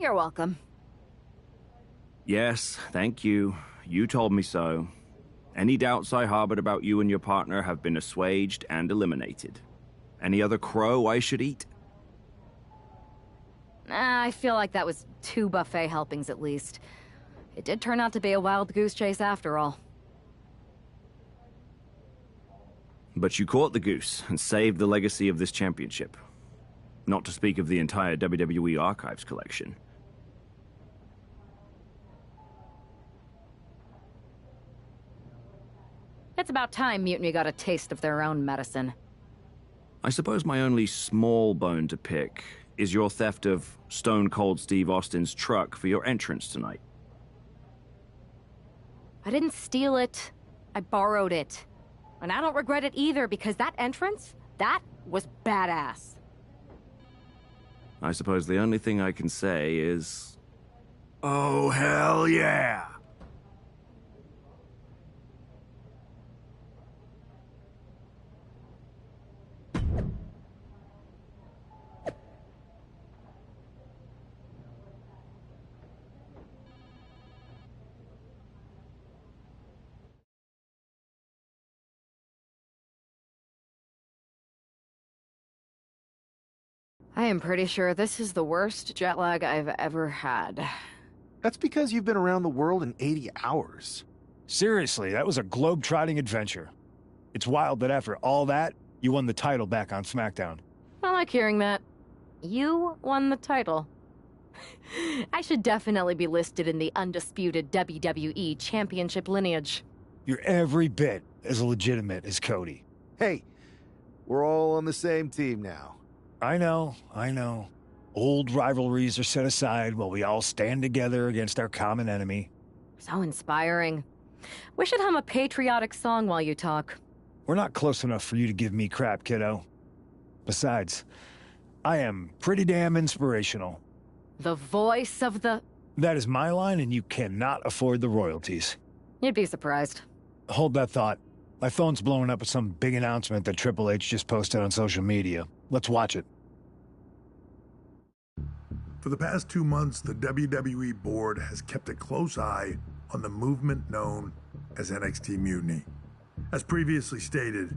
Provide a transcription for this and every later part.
You're welcome. Yes, thank you. You told me so. Any doubts I harbored about you and your partner have been assuaged and eliminated. Any other crow I should eat? I feel like that was 2 buffet helpings at least. It did turn out to be a wild goose chase after all. But you caught the goose and saved the legacy of this championship. Not to speak of the entire WWE Archives collection. It's about time Mutiny got a taste of their own medicine. I suppose my only small bone to pick is your theft of Stone Cold Steve Austin's truck for your entrance tonight. I didn't steal it. I borrowed it. And I don't regret it either, because that entrance, that was badass. I suppose the only thing I can say is... oh, hell yeah! I am pretty sure this is the worst jet lag I've ever had. That's because you've been around the world in 80 hours. Seriously, that was a globe-trotting adventure. It's wild that after all that, you won the title back on SmackDown. I like hearing that. You won the title. I should definitely be listed in the undisputed WWE Championship lineage. You're every bit as legitimate as Cody. Hey, we're all on the same team now. I know. Old rivalries are set aside while we all stand together against our common enemy. So inspiring. We should hum a patriotic song while you talk. We're not close enough for you to give me crap, kiddo. Besides, I am pretty damn inspirational. The voice of the... That is my line, and you cannot afford the royalties. You'd be surprised. Hold that thought. My phone's blowing up with some big announcement that Triple H just posted on social media. Let's watch it. For the past 2 months, the WWE board has kept a close eye on the movement known as NXT Mutiny. As previously stated,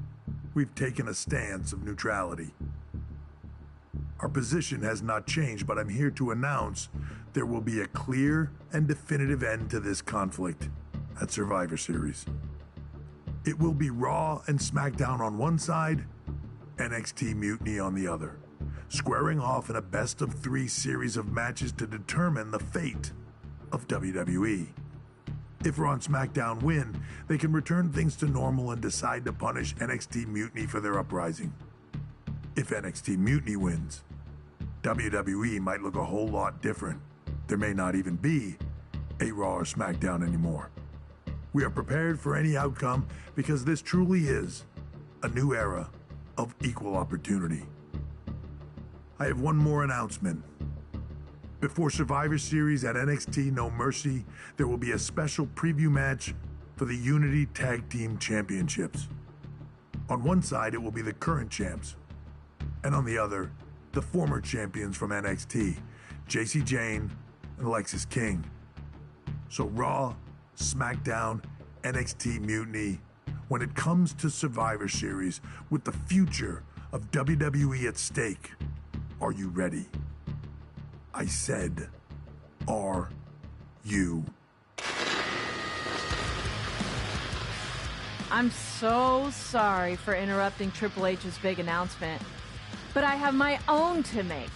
we've taken a stance of neutrality. Our position has not changed, but I'm here to announce there will be a clear and definitive end to this conflict at Survivor Series. It will be Raw and SmackDown on one side, NXT Mutiny on the other, squaring off in a best-of-3 series of matches to determine the fate of WWE. If Raw and SmackDown win, they can return things to normal and decide to punish NXT Mutiny for their uprising. If NXT Mutiny wins, WWE might look a whole lot different. There may not even be a Raw or SmackDown anymore. We are prepared for any outcome because this truly is a new era of equal opportunity. I have one more announcement. Before Survivor Series at NXT No Mercy, there will be a special preview match for the Unity Tag Team Championships. On one side, it will be the current champs, and on the other, the former champions from NXT, Jacy Jayne and Lexis King. So Raw, SmackDown, NXT Mutiny, when it comes to Survivor Series, with the future of WWE at stake, are you ready? I said, are you? I'm so sorry for interrupting Triple H's big announcement, but I have my own to make.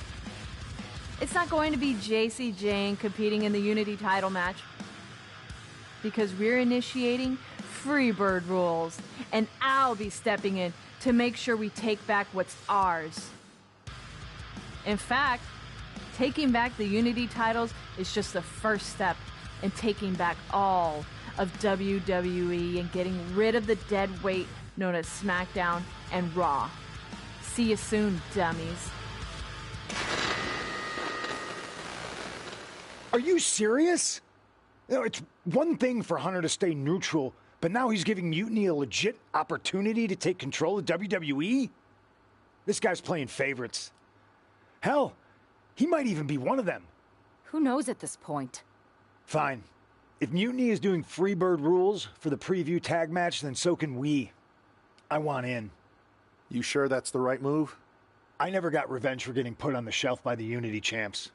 It's not going to be Jacy Jayne competing in the Unity title match, because we're initiating Freebird rules, and I'll be stepping in to make sure we take back what's ours. In fact, taking back the Unity titles is just the first step in taking back all of WWE and getting rid of the dead weight known as SmackDown and Raw. See you soon, dummies. Are you serious? You know, it's one thing for Hunter to stay neutral, but now he's giving Mutiny a legit opportunity to take control of WWE? This guy's playing favorites. Hell, he might even be one of them. Who knows at this point? Fine. If Mutiny is doing Freebird rules for the preview tag match, then so can we. I want in. You sure that's the right move? I never got revenge for getting put on the shelf by the Unity champs.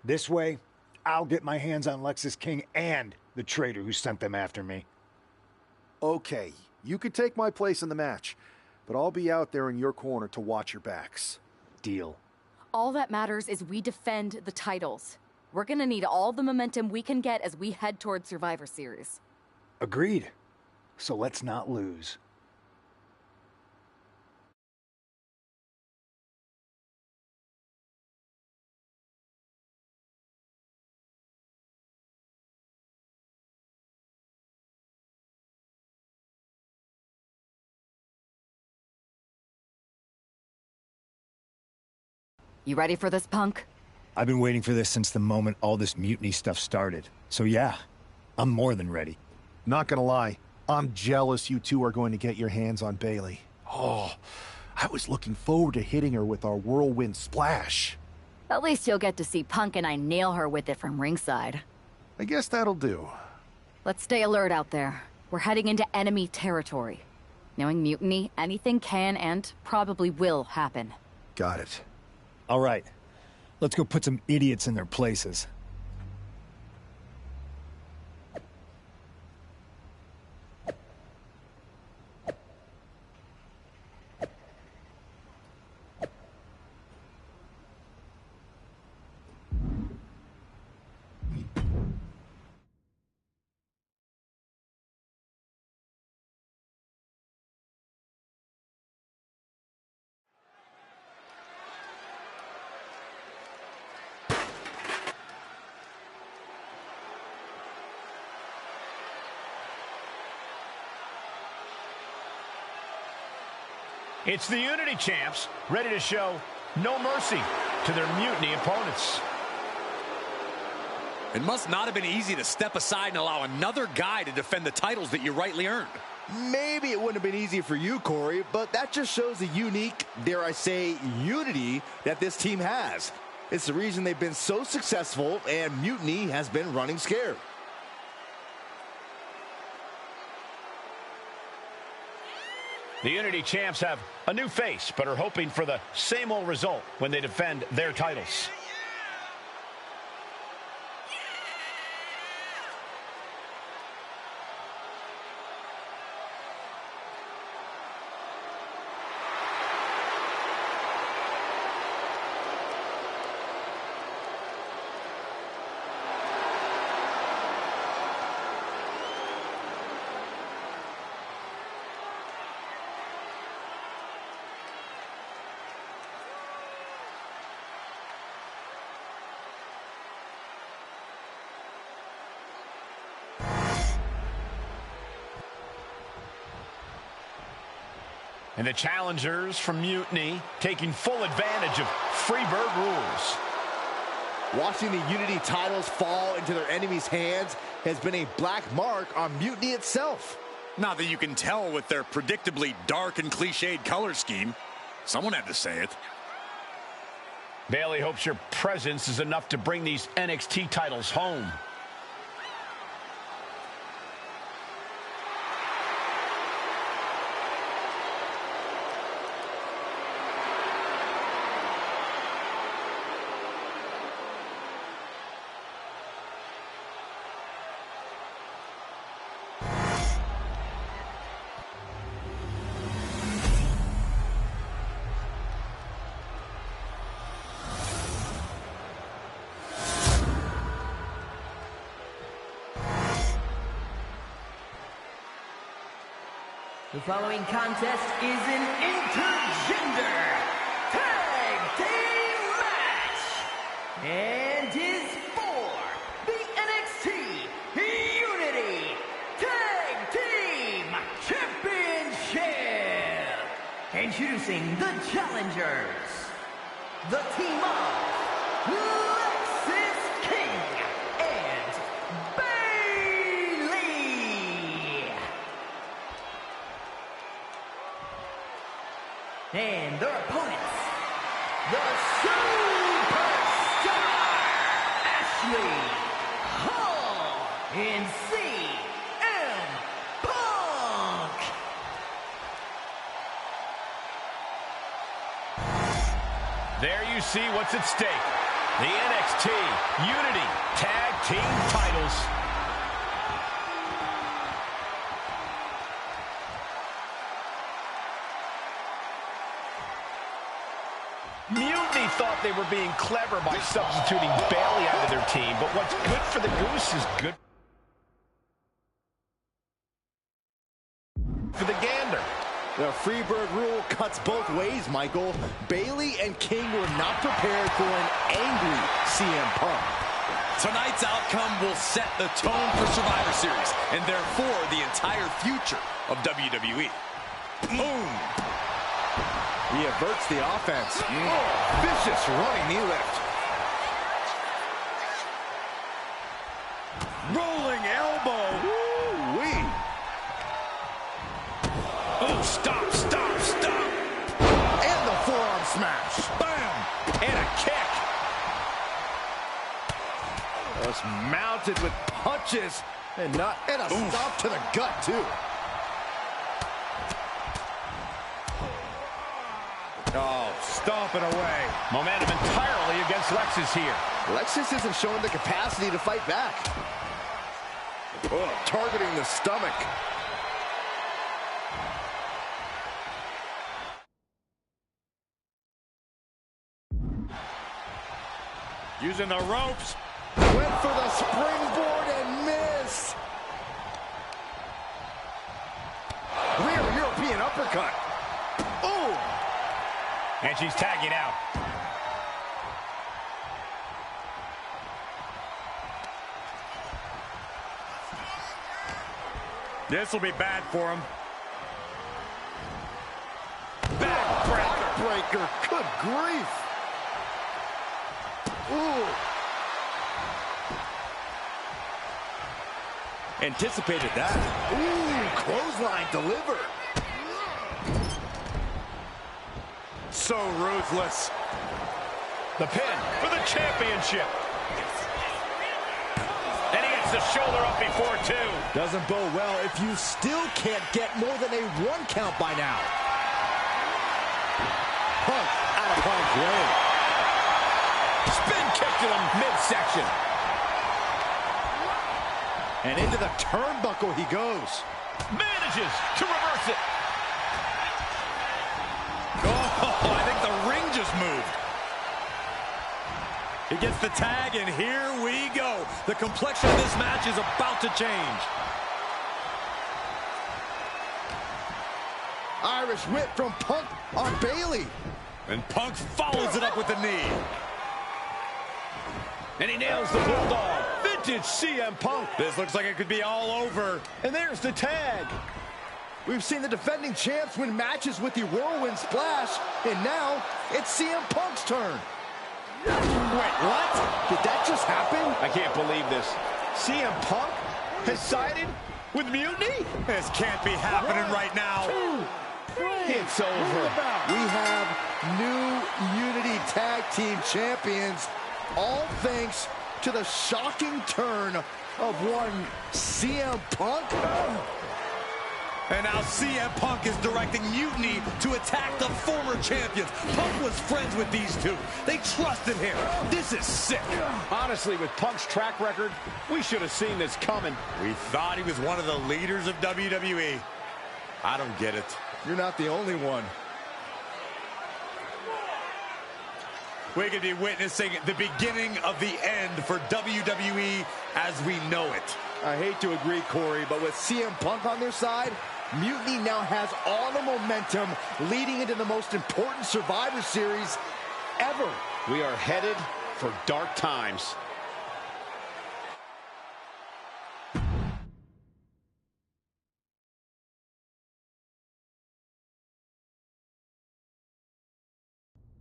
This way, I'll get my hands on Lexus King and the traitor who sent them after me. Okay, you could take my place in the match, but I'll be out there in your corner to watch your backs. Deal. All that matters is we defend the titles. We're gonna need all the momentum we can get as we head toward Survivor Series. Agreed. So let's not lose. You ready for this, Punk? I've been waiting for this since the moment all this mutiny stuff started. So yeah, I'm more than ready. Not gonna lie, I'm jealous you two are going to get your hands on Bailey. Oh, I was looking forward to hitting her with our whirlwind splash. At least you'll get to see Punk and I nail her with it from ringside. I guess that'll do. Let's stay alert out there. We're heading into enemy territory. Knowing Mutiny, anything can and probably will happen. Got it. All right, let's go put some idiots in their places. It's the Unity champs, ready to show no mercy to their Mutiny opponents. It must not have been easy to step aside and allow another guy to defend the titles that you rightly earned. Maybe it wouldn't have been easy for you, Corey, but that just shows the unique, dare I say, unity that this team has. It's the reason they've been so successful, and Mutiny has been running scared. The Unity champs have a new face, but are hoping for the same old result when they defend their titles. And the challengers from Mutiny taking full advantage of Freebird rules. Watching the Unity titles fall into their enemies' hands has been a black mark on Mutiny itself. Not that you can tell with their predictably dark and cliched color scheme. Someone had to say it. Bailey hopes your presence is enough to bring these NXT titles home. The following contest is an intergender tag team match and is for the NXT Unity Tag Team Championship. Introducing the challengers, the team of Lexus King and Bailey. And their opponents, the Superstars. Lashley, Hall, and CM Punk. There you see what's at stake. The NXT Unity Tag Team titles. Mutiny thought they were being clever by substituting Bayley out of their team, but what's good for the goose is good for the gander. The Freebird rule cuts both ways, Michael. Bayley and King were not prepared for an angry CM Punk. Tonight's outcome will set the tone for Survivor Series, and therefore the entire future of WWE. Boom! He averts the offense. Oh, vicious running knee lift. Rolling elbow. Woo-wee. Oh, stop, stop, stop. And the forearm smash. Bam! And a kick. Just mounted with punches and a stop to the gut, too. Oh, stomping away. Momentum entirely against Lexus here. Lexus isn't showing the capacity to fight back. Oh, targeting the stomach. Using the ropes. Went for the springboard and missed. Rear European uppercut. Oh! And she's tagging out. This will be bad for him. Backbreaker. Good grief. Ooh. Anticipated that. Ooh, clothesline delivered. So ruthless. The pin for the championship. And he gets the shoulder up before two. Doesn't bode well if you still can't get more than a 1 count by now. Punk out of Punk's way. Spin kick to the midsection. And into the turnbuckle he goes. Manages to reverse it. Oh, I think the ring just moved. He gets the tag, and here we go. The complexion of this match is about to change. Irish whip from Punk on Bayley. And Punk follows it up with the knee. And he nails the bulldog. Vintage CM Punk. This looks like it could be all over. And there's the tag. We've seen the defending champs win matches with the whirlwind splash, and now it's CM Punk's turn. Wait, what? Did that just happen? I can't believe this. CM Punk has sided with Mutiny? This can't be happening right now. It's over. We have new Unity Tag Team Champions, all thanks to the shocking turn of one CM Punk. And now CM Punk is directing Mutiny to attack the former champions. Punk was friends with these two. They trusted him. This is sick. Honestly, with Punk's track record, we should have seen this coming. We thought he was one of the leaders of WWE. I don't get it. You're not the only one. We could be witnessing the beginning of the end for WWE as we know it. I hate to agree, Corey, but with CM Punk on their side, Mutiny now has all the momentum leading into the most important Survivor Series ever. We are headed for dark times.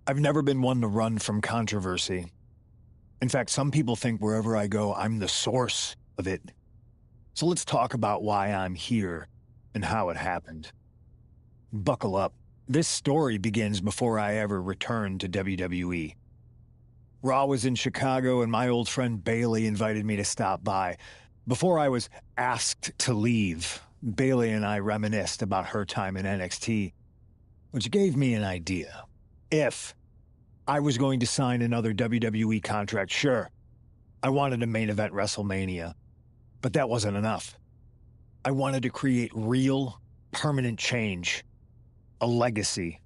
I've never been one to run from controversy. In fact, some people think wherever I go, I'm the source of it. So let's talk about why I'm here and how it happened. Buckle up. This story begins before I ever returned to WWE. Raw was in Chicago, and my old friend Bailey invited me to stop by. Before I was asked to leave, Bailey and I reminisced about her time in NXT, which gave me an idea. If I was going to sign another WWE contract, sure, I wanted to main event WrestleMania, but that wasn't enough. I wanted to create real, permanent change, a legacy.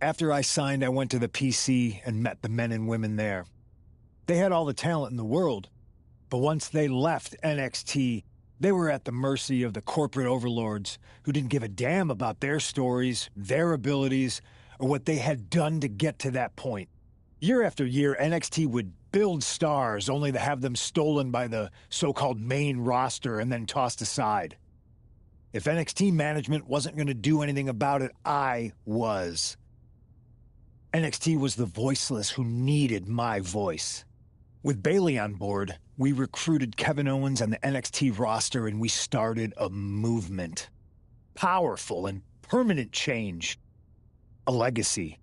After I signed, I went to the PC and met the men and women there. They had all the talent in the world, but once they left NXT, they were at the mercy of the corporate overlords who didn't give a damn about their stories, their abilities, or what they had done to get to that point. Year after year, NXT would build stars only to have them stolen by the so-called main roster and then tossed aside. If NXT management wasn't going to do anything about it, I was. NXT was the voiceless who needed my voice. With Bailey on board, we recruited Kevin Owens and the NXT roster, and we started a movement. Powerful and permanent change. A legacy.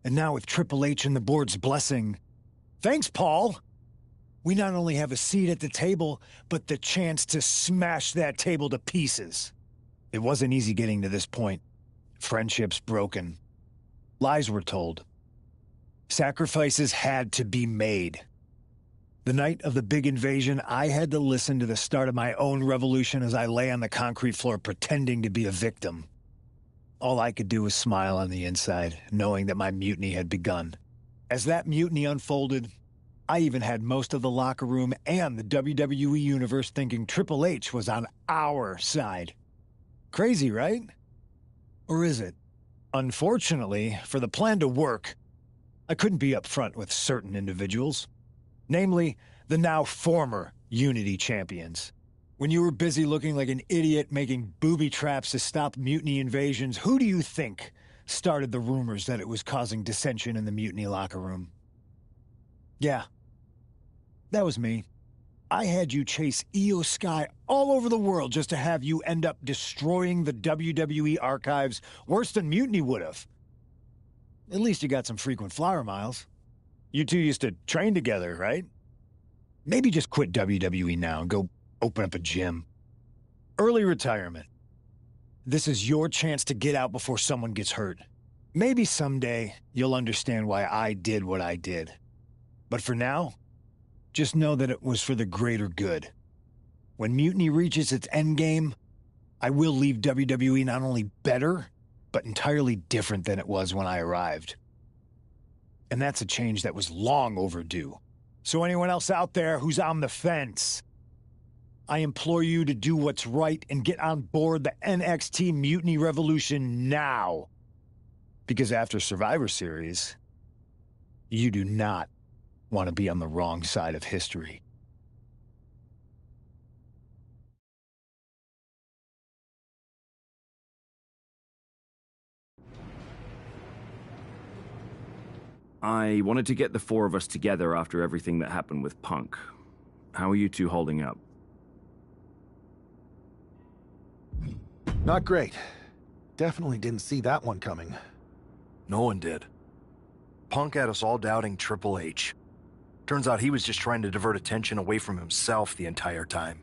And now with Triple H and the board's blessing, thanks, Paul! We not only have a seat at the table, but the chance to smash that table to pieces. It wasn't easy getting to this point. Friendships broken. Lies were told. Sacrifices had to be made. The night of the big invasion, I had to listen to the start of my own revolution as I lay on the concrete floor pretending to be a victim. All I could do was smile on the inside, knowing that my mutiny had begun. As that mutiny unfolded, I even had most of the locker room and the WWE Universe thinking Triple H was on our side. Crazy, right? Or is it? Unfortunately, for the plan to work, I couldn't be upfront with certain individuals. Namely, the now former Unity champions. When you were busy looking like an idiot making booby traps to stop mutiny invasions, who do you think started the rumors that it was causing dissension in the mutiny locker room? Yeah, that was me. I had you chase Io Sky all over the world just to have you end up destroying the WWE archives worse than Mutiny would have. At least you got some frequent flyer miles. You two used to train together, right? Maybe just quit WWE now and go open up a gym. Early retirement. This is your chance to get out before someone gets hurt. Maybe someday you'll understand why I did what I did. But for now, just know that it was for the greater good. When Mutiny reaches its endgame, I will leave WWE not only better, but entirely different than it was when I arrived. And that's a change that was long overdue. So anyone else out there who's on the fence, I implore you to do what's right and get on board the NXT Mutiny Revolution now. Because after Survivor Series, you do not want to be on the wrong side of history. I wanted to get the four of us together after everything that happened with Punk. How are you two holding up? Not great. Definitely didn't see that one coming. No one did. Punk had us all doubting Triple H. Turns out he was just trying to divert attention away from himself the entire time.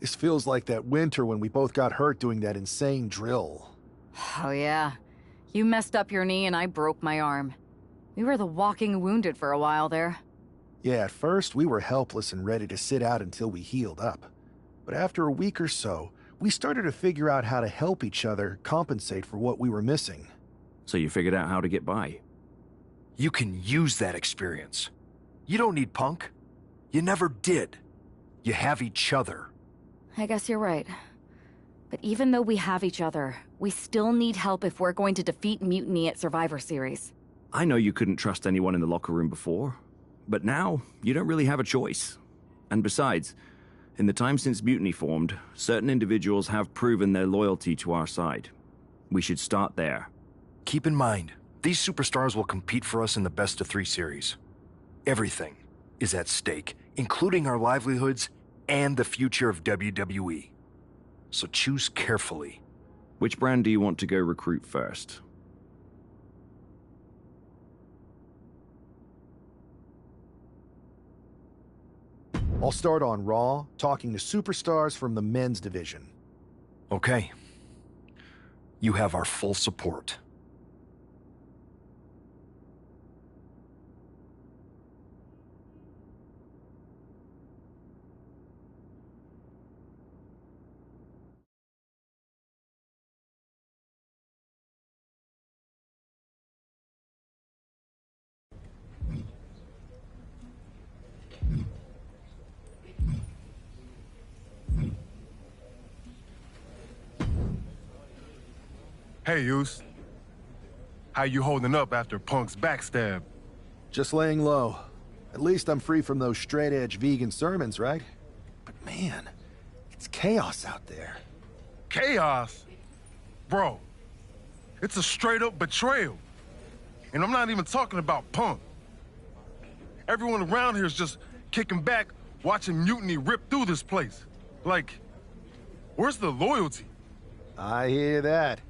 This feels like that winter when we both got hurt doing that insane drill. Oh, yeah. You messed up your knee and I broke my arm. We were the walking wounded for a while there. Yeah, at first we were helpless and ready to sit out until we healed up. But after a week or so, we started to figure out how to help each other compensate for what we were missing. So you figured out how to get by? You can use that experience. You don't need Punk. You never did. You have each other. I guess you're right. But even though we have each other, we still need help if we're going to defeat Mutiny at Survivor Series. I know you couldn't trust anyone in the locker room before, but now you don't really have a choice. And besides, in the time since Mutiny formed, certain individuals have proven their loyalty to our side. We should start there. Keep in mind, these superstars will compete for us in the best-of-3 series. Everything is at stake, including our livelihoods and the future of WWE. So choose carefully. Which brand do you want to go recruit first? I'll start on Raw, talking to superstars from the men's division. Okay. You have our full support. Hey, Uce. How you holding up after Punk's backstab? Just laying low. At least I'm free from those straight-edge vegan sermons, right? But man, it's chaos out there. Chaos? Bro, it's a straight-up betrayal. And I'm not even talking about Punk. Everyone around here is just kicking back, watching Mutiny rip through this place. Like, where's the loyalty? I hear that.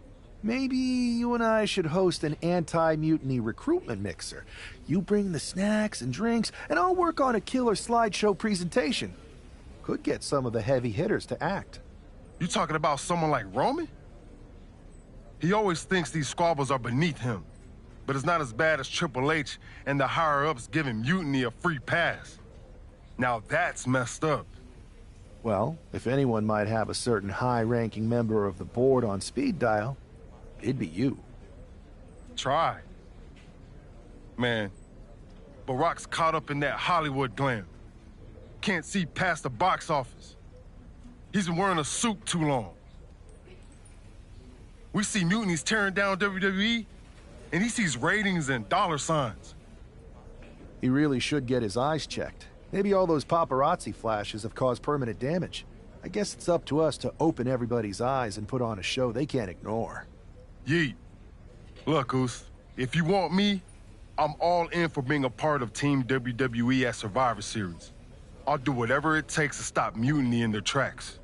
Maybe you and I should host an anti-mutiny recruitment mixer. You bring the snacks and drinks, and I'll work on a killer slideshow presentation. Could get some of the heavy hitters to act. You talking about someone like Roman? He always thinks these squabbles are beneath him, but it's not as bad as Triple H and the higher-ups giving Mutiny a free pass. Now that's messed up. Well, if anyone might have a certain high-ranking member of the board on speed dial, it'd be you. Try. Man, Barack's caught up in that Hollywood glam. Can't see past the box office. He's been wearing a suit too long. We see Mutiny's tearing down WWE, and he sees ratings and dollar signs. He really should get his eyes checked. Maybe all those paparazzi flashes have caused permanent damage. I guess it's up to us to open everybody's eyes and put on a show they can't ignore. Yeet. Look, Oos, if you want me, I'm all in for being a part of Team WWE at Survivor Series. I'll do whatever it takes to stop Mutiny in their tracks.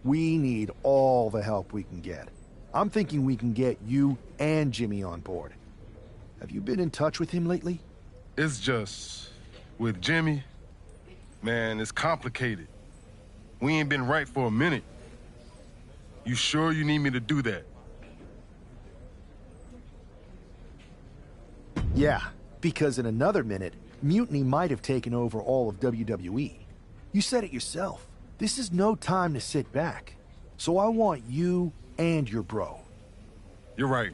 We need all the help we can get. I'm thinking we can get you and Jimmy on board. Have you been in touch with him lately? It's just... with Jimmy, man, it's complicated. We ain't been right for a minute. You sure you need me to do that? Yeah, because in another minute, Mutiny might have taken over all of WWE. You said it yourself. This is no time to sit back. So I want you and your bro. You're right.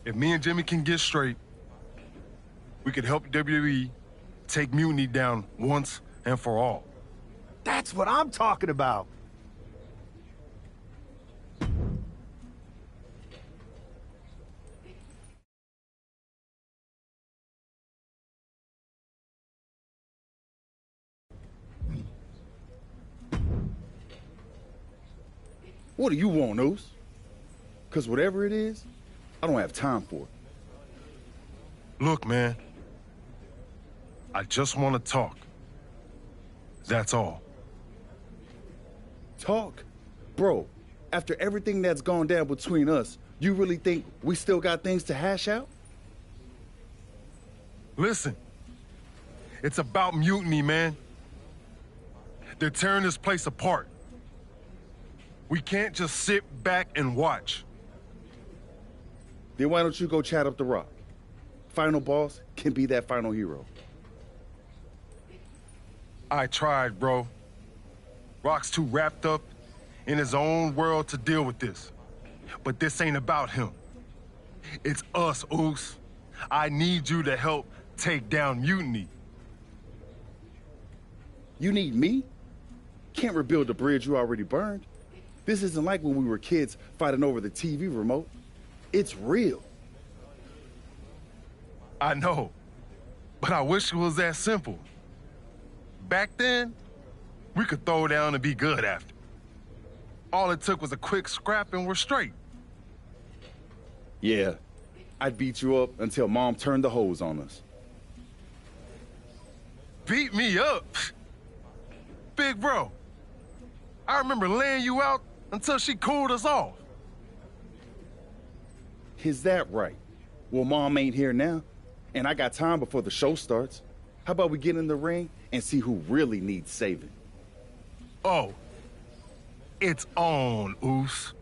If me and Jimmy can get straight, we could help WWE take Mutiny down once and for all. That's what I'm talking about. What do you want, Oos? Because whatever it is, I don't have time for it. Look, man. I just want to talk. That's all. Talk? Bro, after everything that's gone down between us, you really think we still got things to hash out? Listen. It's about Mutiny, man. They're tearing this place apart. We can't just sit back and watch. Then why don't you go chat up the Rock? Final boss can be that final hero. I tried, bro. Rock's too wrapped up in his own world to deal with this. But this ain't about him. It's us, Oos. I need you to help take down Mutiny. You need me? Can't rebuild the bridge you already burned. This isn't like when we were kids fighting over the TV remote. It's real. I know, but I wish it was that simple. Back then, we could throw down and be good after. All it took was a quick scrap and we're straight. Yeah, I'd beat you up until Mom turned the hose on us. Beat me up? Big bro, I remember laying you out until she cooled us off. Is that right? Well, Mom ain't here now, and I got time before the show starts. How about we get in the ring and see who really needs saving. Oh, it's on, Oos.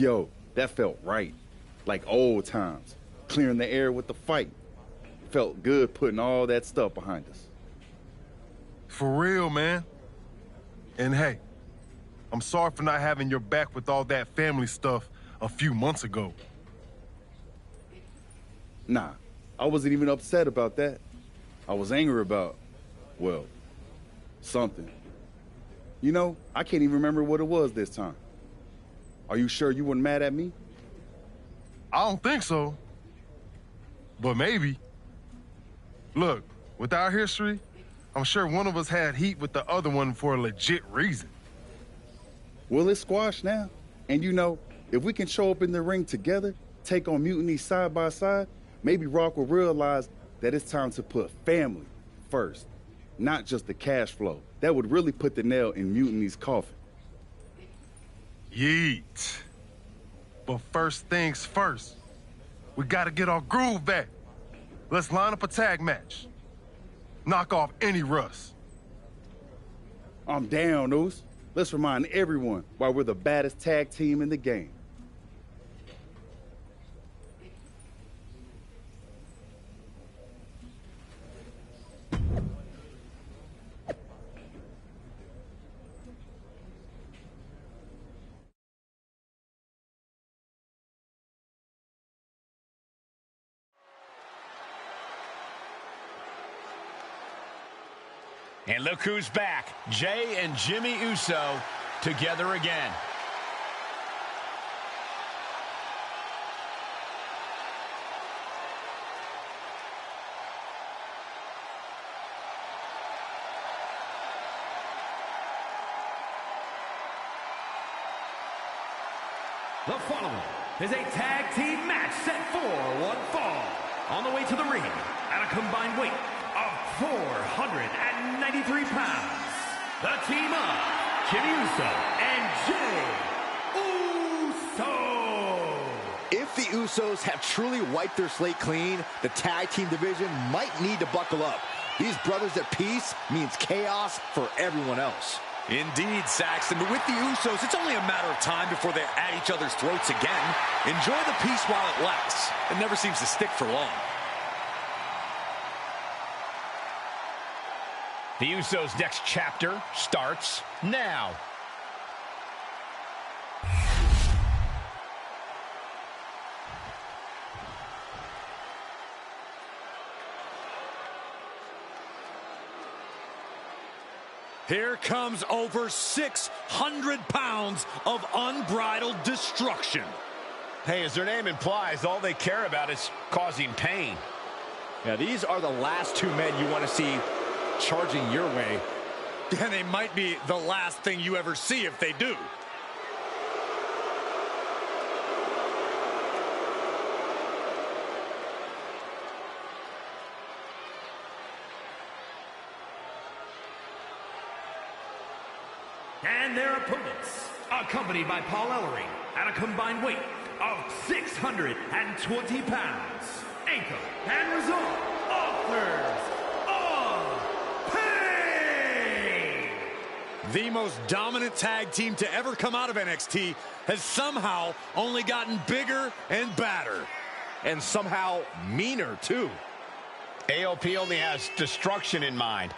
Yo, that felt right. Like old times. Clearing the air with the fight. Felt good putting all that stuff behind us. For real, man. And hey, I'm sorry for not having your back with all that family stuff a few months ago. Nah, I wasn't even upset about that. I was angry about, well, something. You know, I can't even remember what it was this time. Are you sure you weren't mad at me? I don't think so. But maybe. Look, with our history, I'm sure one of us had heat with the other one for a legit reason. Well, it's squashed now. And you know, If we can show up in the ring together, take on Mutiny side by side, maybe Rock will realize that it's time to put family first, not just the cash flow. That would really put the nail in Mutiny's coffin. Yeet. But first things first, we gotta get our groove back. Let's line up a tag match. Knock off any rust. I'm down, Oos. Let's remind everyone why we're the baddest tag team in the game. And look who's back. Jay and Jimmy Uso together again. The following is a tag team match set for one fall. On the way to the ring at a combined weight of 493 pounds. The team of Jimmy Uso and Jay Uso. If the Usos have truly wiped their slate clean, the tag team division might need to buckle up. These brothers at peace means chaos for everyone else. Indeed, Saxton, but with the Usos, it's only a matter of time before they're at each other's throats again. Enjoy the peace while it lasts. It never seems to stick for long. The Usos' next chapter starts now. Here comes over 600 pounds of unbridled destruction. Hey, as their name implies, all they care about is causing pain. Yeah, these are the last two men you want to see charging your way. And they might be the last thing you ever see if they do. And their opponents, accompanied by Paul Ellering at a combined weight of 620 pounds. Anchor and result, authors of pain. The most dominant tag team to ever come out of NXT has somehow only gotten bigger and badder. And somehow meaner, too. AOP only has destruction in mind.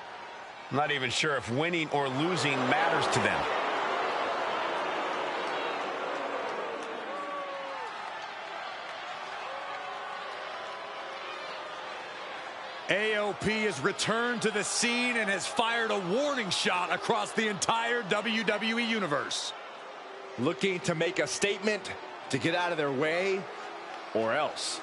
I'm not even sure if winning or losing matters to them. AOP has returned to the scene and has fired a warning shot across the entire WWE Universe. Looking to make a statement, to get out of their way, or else.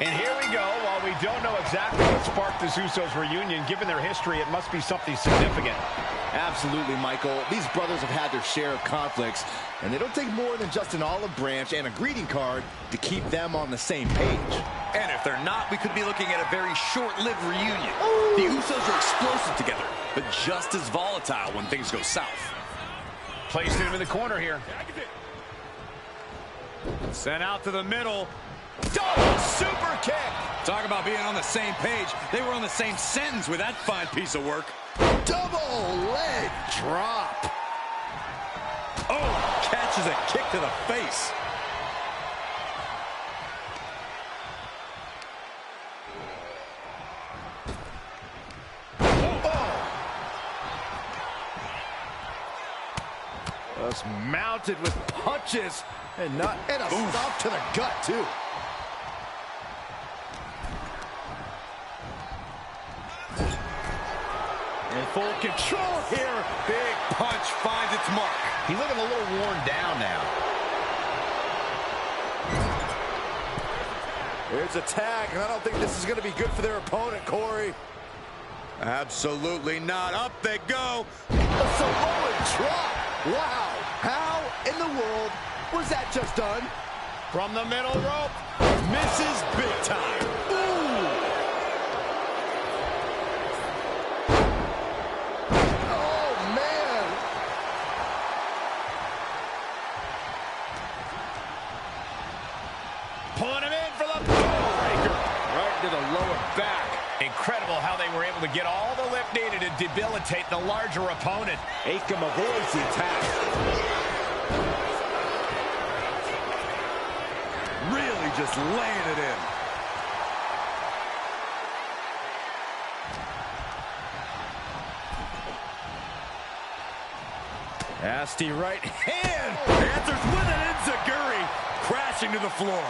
And here we go. While we don't know exactly what sparked this Usos reunion, given their history, it must be something significant. Absolutely, Michael. These brothers have had their share of conflicts, and they don't take more than just an olive branch and a greeting card to keep them on the same page. And if they're not, we could be looking at a very short-lived reunion. Ooh. The Usos are explosive together, but just as volatile when things go south. Placing him in the corner here. Sent out to the middle. Double super kick! Talk about being on the same page. They were on the same sentence with that fine piece of work. Double leg drop. Oh, catches a kick to the face. Oh. Just mounted with punches and a stop to the gut, too. And full control here. Big punch finds its mark. He's looking a little worn down now. There's a tag, and I don't think this is going to be good for their opponent, Corey. Absolutely not. Up they go. A Samoan drop. Wow. How in the world was that just done? From the middle rope. Misses big time. Ooh. Oh, man. Pulling him in for the breaker. Right to the lower back. Incredible how they were able to get all the lift needed to debilitate the larger opponent. Akam avoids the attack. Really just laying it in. Nasty right hand. Answers with an enziguri. Crashing to the floor.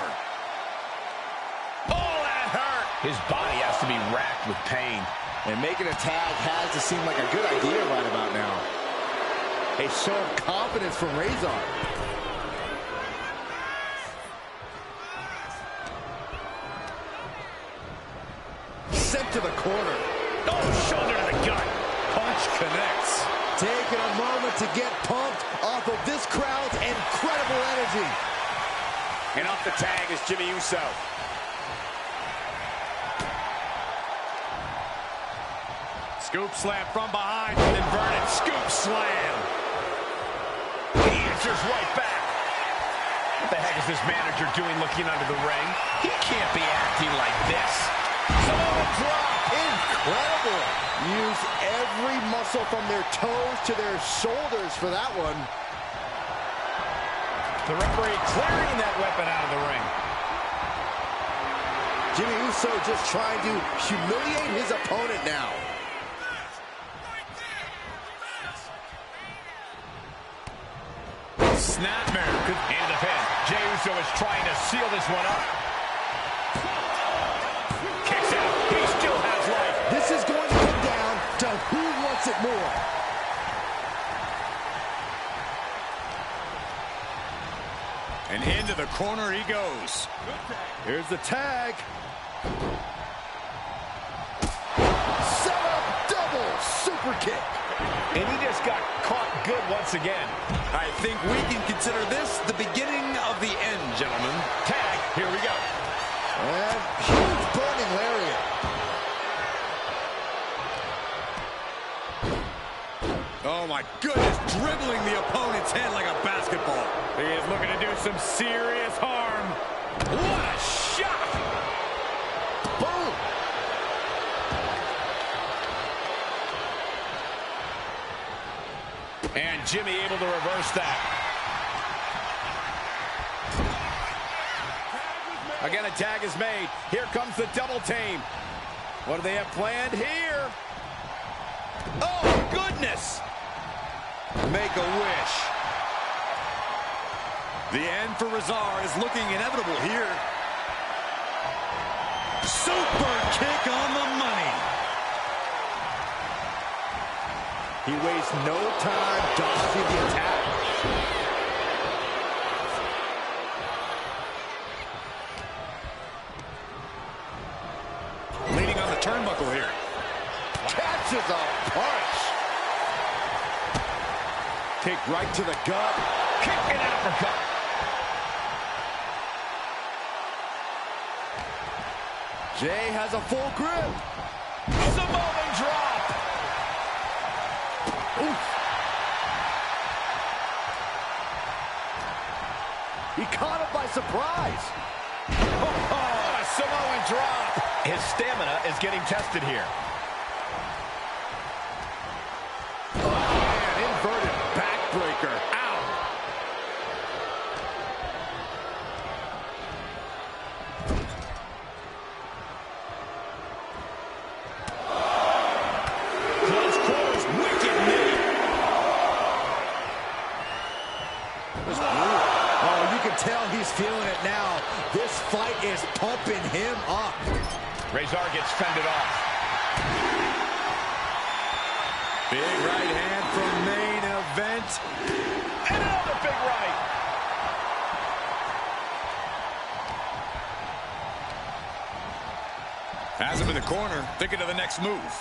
Oh, that hurt. His body has to be racked with pain. And making a tag has to seem like a good idea right about now. A show of confidence from Razor. Sent to the corner. Oh, shoulder to the gut. Punch connects. Taking a moment to get pumped off of this crowd's incredible energy. And off the tag is Jimmy Uso. Scoop slam from behind. Inverted scoop slam. He answers right back. What the heck is this manager doing looking under the ring? He can't be acting like this. Samoan drop. Incredible. Use every muscle from their toes to their shoulders for that one. The referee clearing that weapon out of the ring. Jimmy Uso just trying to humiliate his opponent now. Snapmare. Into the pin. Jey Uso is trying to seal this one up. Kicks out. He still has life. This is going to come down to who wants it more. And into the corner he goes. Here's the tag. Set up double super kick. And he just got caught good once again. I think we can consider this the beginning of the end, gentlemen. Tag, here we go. And huge burning lariat. Oh my goodness, dribbling the opponent's head like a basketball. He is looking to do some serious harm. What a shot! Boom! And Jimmy able to reverse that. Again, a tag is made. Here comes the double team. What do they have planned here? Oh, goodness! Make a wish. The end for Razor is looking inevitable here. Super kick on the money. He wastes no time dodging the attack. Leaning on the turnbuckle here. Catches a punch. Kick right to the gut. Kick and uppercut. Jey has a full grip. Samoan drop. Oof. He caught him by surprise. Oh, a Samoan drop. His stamina is getting tested here. Oh, man, inverted backbreaker. Ow. Close quarters, wicked knee. Oh, you can tell he's feeling it now. This fight is pumping him up. Razor gets fended off. Big right hand from main event. And another big right. Has him in the corner, thinking of the next move.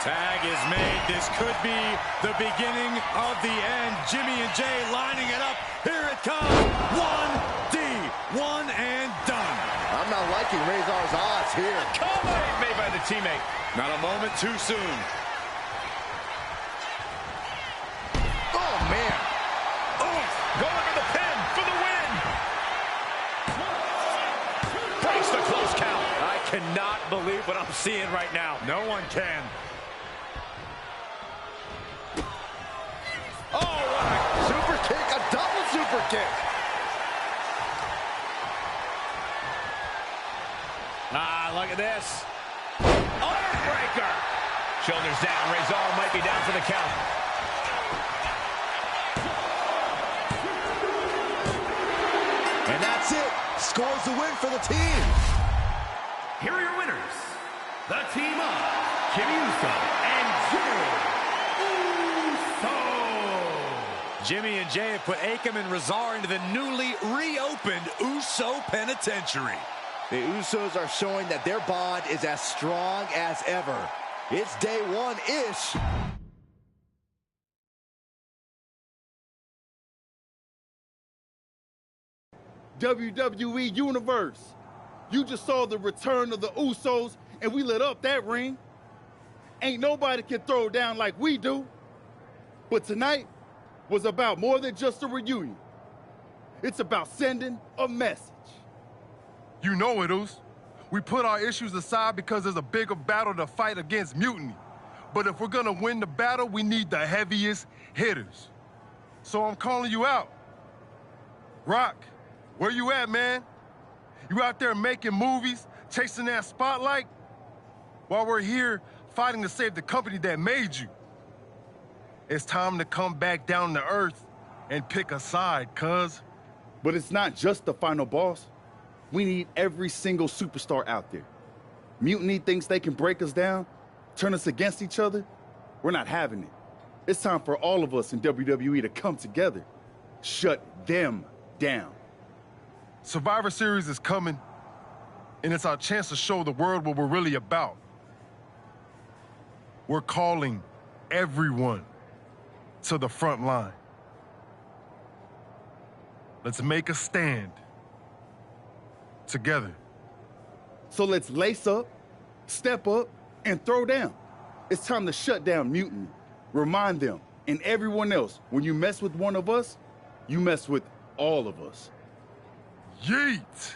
Tag is made. This could be the beginning of the end. Jimmy and Jay lining it up. Here it comes. 1D. One and done. I'm not liking Razor's odds here. Comeback made by the teammate. Not a moment too soon. Oh, man. Oh, going for the pin for the win. Breaks the close count. I cannot believe what I'm seeing right now. No one can. Oh, what a super kick, a double super kick. Ah, look at this. Armbreaker. Shoulders down. Razor might be down for the count. And that's it. Scores the win for the team. Here are your winners. The team of Jimmy Uso and Jay Uso. Jimmy and Jay have put Akam and Razor into the newly reopened Uso Penitentiary. The Usos are showing that their bond is as strong as ever. It's day one-ish. WWE Universe. You just saw the return of the Usos, and we lit up that ring. Ain't nobody can throw down like we do. But tonight was about more than just a reunion. It's about sending a message. You know it, Us. We put our issues aside because there's a bigger battle to fight against mutiny. But if we're gonna win the battle, we need the heaviest hitters. So I'm calling you out. Rock, where you at, man? You out there making movies, chasing that spotlight? While we're here fighting to save the company that made you. It's time to come back down to earth and pick a side, cuz. But it's not just the final boss. We need every single superstar out there. Mutiny thinks they can break us down, turn us against each other. We're not having it. It's time for all of us in WWE to come together. Shut them down. Survivor Series is coming, and it's our chance to show the world what we're really about. We're calling everyone to the front line. Let's make a stand together. So let's lace up, step up, and throw down. It's time to shut down mutiny. Remind them and everyone else, when you mess with one of us, you mess with all of us. Yeet!